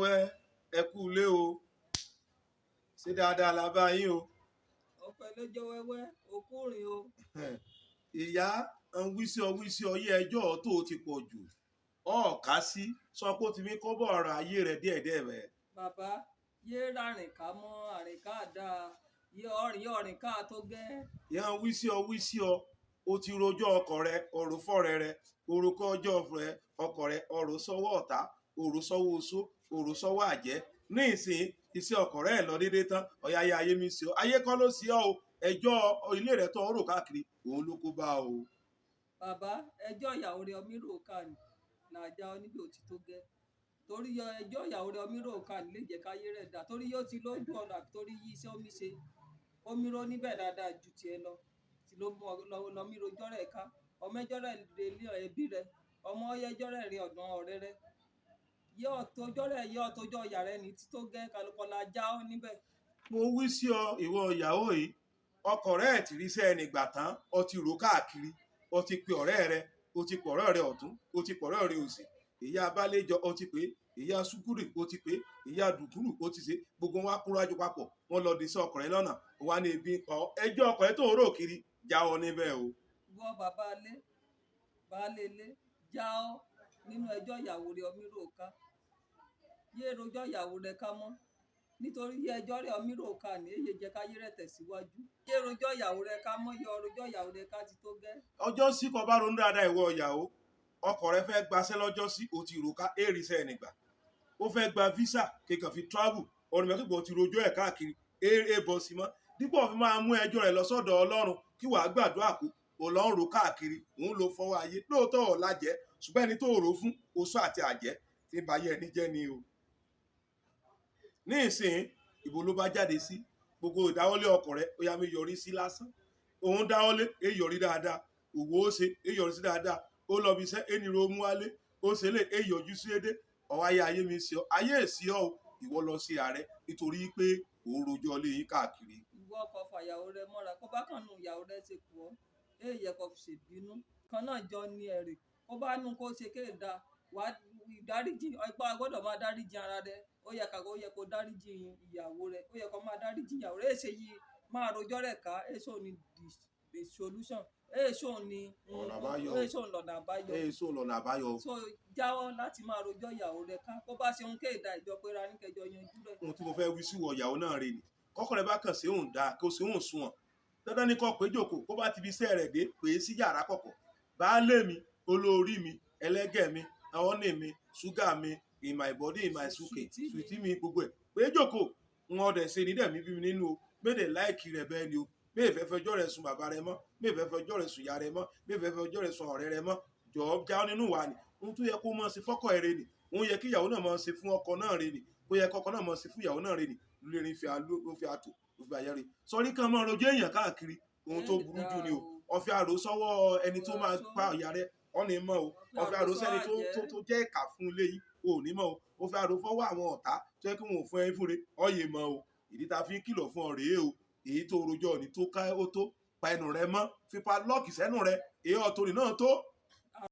wẹ́ ẹ kú ilé o, ṣé dáadáa la bá yín o. ọpẹ́ lọ́jọ́ wẹ́wẹ́ òkú rìn o. ìyá ń wísí ọ yé ẹjọ́ tó ti pọ̀ jù ọ̀ọ́ká sí sọ pé ó ti fi kọ́ bọ̀ ọ̀rọ̀ ayé rẹ̀ díẹ̀díẹ̀ rẹ̀. bàbá yé rárìn ká mọ́ àrìn ká dáa yé ọ̀rìn ká tó gẹ́. ìyá ń wísí ọ ó ti rojọ́ ọkọ rẹ ọ̀rọ̀ fọ́rẹ́ rẹ orúkọ ọjọ́ rẹ ọkọ rẹ ọ̀rọ̀ sọ́wọ́ ọ̀tá ọ̀rọ̀ sọ́wọ́ oṣó ọ̀rọ̀ sọ́wọ́ àjẹ́ ní ìsìn iṣẹ́ ọkọ rẹ lọ déédéé tán ọ̀yá ayé mi sí ọ ayé kọ́ ló sí ọ o ẹjọ́ ilé rẹ tó ń rò káàkiri òun ló kó bá o. bàbá ẹjọ́ ìyàwó rẹ ọmí rò ká ní làjà oníbi òtí tó gẹ́ torí ẹjọ́ ìyàwó rẹ ọmí rò ká ní lè jẹ́ káyé rẹ̀ dá torí yóò ti lójú ọ̀nà àbí torí yí iṣẹ́ omi ṣe omi ró níbẹ̀ dáadáa ju tiẹ̀ lọ tí ló mú ọmí rojọ́ rẹ̀ ká ọmọ ẹjọ́ rẹ̀ lè ẹbí rẹ̀ ọmọ ẹjọ́ rẹ̀ rí ọ̀dàn ọ̀rẹ́ rẹ̀ yóò tójọ́ ìyá rẹ̀ ní tító gẹ́ kálukọ́lá já ọ níbẹ̀. mo wí sí ọ ìwọ ìyàwó yìí ọkọ rẹ ti ríṣẹ́ ẹni gbà tán ọ ti rò káàkiri ọ ti pe ọ̀rẹ́ rẹ ọ ti pọ̀ ọ̀rẹ́ rẹ ọ̀tún ọ ti pọ̀ ọ̀rẹ́ rẹ òsì ìyá abálẹ́jọ ọ ti pé ìyá sukuri ó ti pé ìyá dùkúrù ó ti ṣe gbogbo wọn kúrájú papọ̀ wọn lọ dé sí ọkọ rẹ lọ́nà wà ní ibi ẹjọ́ ọkọ rẹ tó ń rò kiri já ọ níbẹ̀ o. wọ́n bàbá alẹ́ baálé ilé já ọ nínú ẹjọ́ ìyàwó rẹ ọmí rò ká yé rojọ́ ìyàwó rẹ ká mọ́ nítorí ẹjọ́ rẹ ọmí rò ká ní èyí jẹ́ káyé rẹ̀ tẹ̀síwájú yé rojọ́ ìyàwó rẹ ká mọ́ yọ rojọ́ ìyàwó rẹ ká ti tó gẹ́. ọjọ́ sí kọ bá ronú dáadáa ìwọ ìyàwó ọkọ rẹ fẹ́ gbaṣẹ́ lọ́jọ́ sí o ti rò ká èrìṣẹ́ ẹnìgbà ó fẹ́ gba visa kéèkàn fi travel ọ̀nà mẹ́kìgbọ̀ ti rojọ́ ẹ̀ káàkiri bọ́ sí mọ́ dípò fi máa mú ẹjọ́ rẹ̀ lọ sọ́dọ̀ ọlọ́run kí wàá gbàdúrà kó ọlọ́run rò káàkiri òun ló fọwọ́ ayé lóòótọ́ ọ̀làjẹ́ ṣùgbọ́n ẹni tó rò fún oṣù àti àjẹ́ ti báyé ẹni jẹ́ ni o. ní ìsìn ìbò ló bá jáde sí gbogbo ìdáwọ́lé ọkọ rẹ̀ ó yá mi yọrí sí lásán òun dáwọ́lé èyí yọrí dáadáa òwò ó ṣe èyí yọrí sí dáadáa ó lọ bí iṣẹ́ ẹni ro mú wálé ó ṣe lè èyí yọjú sí èdè ọwọ́ ayé mi sí ọ ayé èsì ọ ìwọ lọ sí ààrẹ nítorí pé òun rojọ́ lé yín káàkiri. ìwọ ọkọ fàyàwó rẹ mọ́ra kó bá kàn nù ìyàwó rẹ ṣe kù ọ́ èyí yẹ kó fi ṣèbínú kan náà jọ ní ẹ̀rì kó bá nù kó ṣe kéèdà wà ìdáríjì ọgbà gbọ́dọ̀ máa dáríjì ara rẹ ó yẹ kó dáríjì ìyàwó rẹ ó yẹ kó máa dáríjì ìyàwó rẹ èsè yìí máa rojọ́ rẹ̀ ká èso ní the solution èso ní lọ́nà àbáyọ so jáwọ́ láti máa rojọ́ ìyàwó rẹ ká kó bá ṣe ń kéèdà ìjọpẹ́ra ní kẹjọ yanjú rẹ̀. ohun tí mo fẹ́ wí sí wọ ìyàwó náà rè ni kọ́kọ́ rẹ bá kàn sí òun dáa kó sí òun sunwọ̀n dandan ní kó pé jòkó kó bá ti fi iṣẹ́ rẹ̀ dé pè é sí yàrá kọ̀kọ̀ baálé mi olórí mi ẹlẹ́gẹ̀ mi honey mi ṣúgà mi in my body in my suke sùtì mi gbogbo ẹ̀ pé jòkó wọn dẹ̀ ṣe nídẹ̀ mi bí mi nínú o méde láìkì rẹ̀ bẹ́ẹ̀ ni o méè fẹ́ fẹjọ́ rẹ̀ sùn bàbá rẹ̀ mọ́ méè fẹ́ fẹjọ́ rẹ̀ sùn ìyá rẹ̀ mọ́ méè fẹ́ fẹjọ́ rẹ̀ sùn ọ̀rẹ́ rẹ̀ mọ́ jọ̀ọ́ já nínú wa ni ohun tó yẹ kó mọ̀ sí fọ́kọ̀ ẹ̀rẹ́ ni òun yẹ kí ìyàwó náà mọ̀ sí fún ọkọ náà rẹ̀ ni kó yẹ kọ́kọ́ náà mọ̀ sí fún ìyàwó náà rẹ̀ ni lórí erin ló fi àtò ló fi àyẹ̀rẹ̀ sọrí kan mọ́ rojọ́ èèyàn káàkiri ohun tó burú jù ni o ọ̀fẹ́ àrò sọ́wọ́ ẹni tó máa pa ìyá rẹ̀ ọ̀nì mọ́ o ọ̀fẹ́ àrò sẹ́ni tó jẹ́ ìkà fún ilé yìí o ò ní mọ́ o ọ̀fẹ́ àrò fọwọ́ àwọn ọ̀tá tó yẹ kí wọn ò fún ẹ fúnre ọ̀yẹ̀ mọ́ o ìdí ta fi ń kìlọ̀ fún ọ rèé o èyí tó rojọ́ ni tó ká ó tó pa ẹnu rẹ mọ́ fipá lọ́ọ̀kì sẹ́nu rẹ èyí ọ̀tòrì náà tó